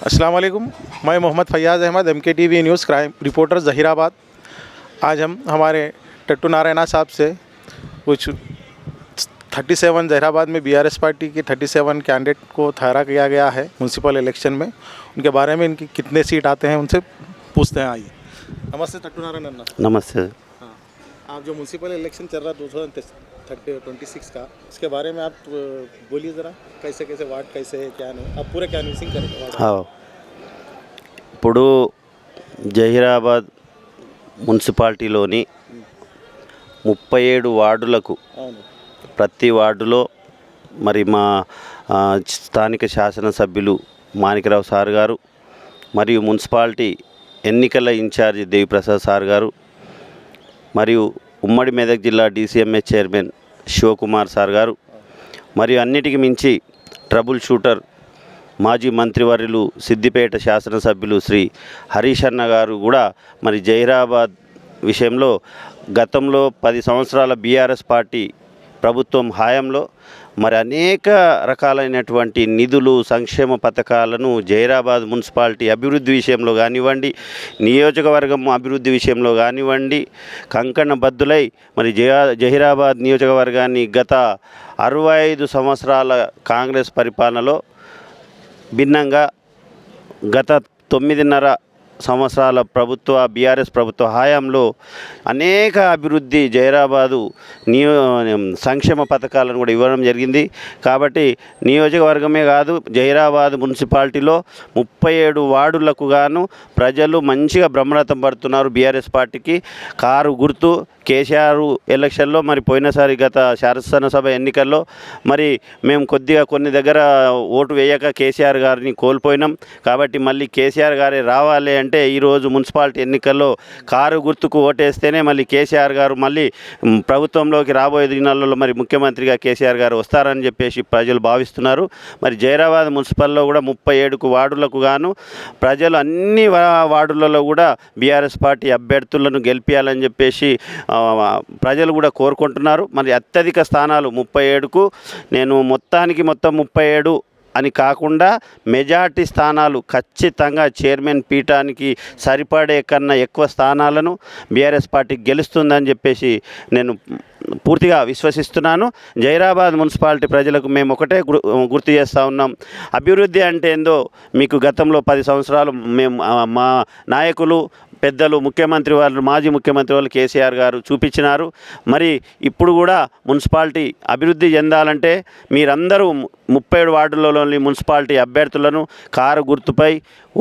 अस्सलाम वालेकुम। मैं Mohammad Faiyaz Ahmed MKTV news crime reporter Zaheerabad. आज हम हमारे टट्टू नारायणा साहब से कुछ 37 ज़हीराबाद में BRS पार्टी के 37 कैंडिडेट को ठहरा किया गया है म्यूनसिपल इलेक्शन में। उनके बारे में इनकी कितने सीट आते हैं उनसे पूछते हैं। आइए। नमस्ते टट्टू नारायण अन्ना। नमस्ते। हाँ, आप जो म्यूनसिपल इलेक्शन चल रहा 2026 का, इसके बारे में आप बोलिए ज़रा, कैसे कैसे वार्ड कैसे है क्या नहीं, आप पूरा कैनवसिंग करेंगे। हाँ, ఇప్పుడు జహీరాబాద్ మున్సిపాలిటీలోని 37 వార్డులకు ప్రతి వార్డులో మరి మా స్థానిక శాసనసభ్యులు మాణిక్రావు సార్ గారు మరియు మున్సిపాలిటీ ఎన్నికల ఇన్ఛార్జి దేవిప్రసాద్ సార్ గారు మరియు ఉమ్మడి మెదక్ జిల్లా DCMA చైర్మన్ శివకుమార్ సార్ గారు మరియు అన్నిటికి మించి ట్రబుల్ షూటర్ మాజీ మంత్రివర్యులు సిద్దిపేట శాసనసభ్యులు శ్రీ హరీష్ అన్న గారు కూడా మరి జహీరాబాద్ విషయంలో గతంలో 10 సంవత్సరాల BRS పార్టీ ప్రభుత్వం హయాంలో మరి అనేక రకాలైనటువంటి నిధులు సంక్షేమ పథకాలను జహీరాబాద్ మున్సిపాలిటీ అభివృద్ధి విషయంలో కానివ్వండి, నియోజకవర్గం అభివృద్ధి విషయంలో కానివ్వండి కంకణబద్దులై మరి జహీరాబాద్ నియోజకవర్గాన్ని గత 65 సంవత్సరాల కాంగ్రెస్ పరిపాలనలో భిన్నంగా గత 9.5 సంవత్సరాల BRS ప్రభుత్వ హయాంలో అనేక అభివృద్ధి జహీరాబాదు సంక్షేమ పథకాలను కూడా ఇవ్వడం జరిగింది. కాబట్టి నియోజకవర్గమే కాదు జహీరాబాద్ మున్సిపాలిటీలో 37 వార్డులకు గాను ప్రజలు మంచిగా బ్రహ్మరథం పడుతున్నారు BRS పార్టీకి. కారు గుర్తు కేసీఆర్ ఎలక్షన్లో మరి పోయినసారి గత శాసనసభ ఎన్నికల్లో మరి మేము కొన్ని దగ్గర ఓటు వేయక కేసీఆర్ గారిని కోల్పోయినాం. కాబట్టి మళ్ళీ కేసీఆర్ గారే రావాలి అంటే ఈరోజు మున్సిపాలిటీ ఎన్నికల్లో కారు గుర్తుకు ఓటేస్తేనే మళ్ళీ కేసీఆర్ గారు మళ్ళీ ప్రభుత్వంలోకి రాబోయే దినాలలో మరి ముఖ్యమంత్రిగా కేసీఆర్ గారు వస్తారని చెప్పేసి ప్రజలు భావిస్తున్నారు. మరి జహీరాబాద్ మున్సిపల్లో కూడా 37 వార్డులకు గాను ప్రజలు అన్ని వార్డులలో కూడా BRS పార్టీ అభ్యర్థులను గెలిపించాలని చెప్పేసి ప్రజలు కూడా కోరుకుంటున్నారు. మరి అత్యధిక స్థానాలు 37కు నేను మొత్తం 37 అని కాకుండా మెజార్టీ స్థానాలు ఖచ్చితంగా చైర్మన్ పీఠానికి సరిపడే కన్నా ఎక్కువ స్థానాలను BRS పార్టీ గెలుస్తుందని చెప్పేసి నేను పూర్తిగా విశ్వసిస్తున్నాను. జహీరాబాద్ మున్సిపాలిటీ ప్రజలకు మేము ఒకటే గుర్తు చేస్తూ ఉన్నాం. అభివృద్ధి అంటే ఏందో మీకు గతంలో 10 సంవత్సరాలు మేము మా నాయకులు పెద్దలు మాజీ ముఖ్యమంత్రి వాళ్ళు కేసీఆర్ గారు చూపించినారు. మరి ఇప్పుడు కూడా మున్సిపాలిటీ అభివృద్ధి చెందాలంటే మీరందరూ 37 వార్డులలోని మున్సిపాలిటీ అభ్యర్థులను కారు గుర్తుపై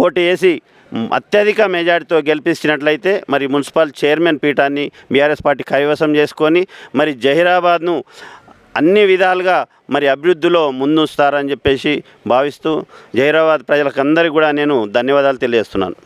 ఓటు వేసి అత్యధిక మెజార్టీతో గెలిపించినట్లయితే మరి మున్సిపల్ చైర్మన్ పీఠాన్ని BRS పార్టీ కైవసం చేసుకొని మరి జహీరాబాద్ను అన్ని విధాలుగా మరి అభివృద్ధిలో ముందుస్తారని చెప్పేసి భావిస్తూ జహీరాబాద్ ప్రజలకందరికీ కూడా నేను ధన్యవాదాలు తెలియజేస్తున్నాను.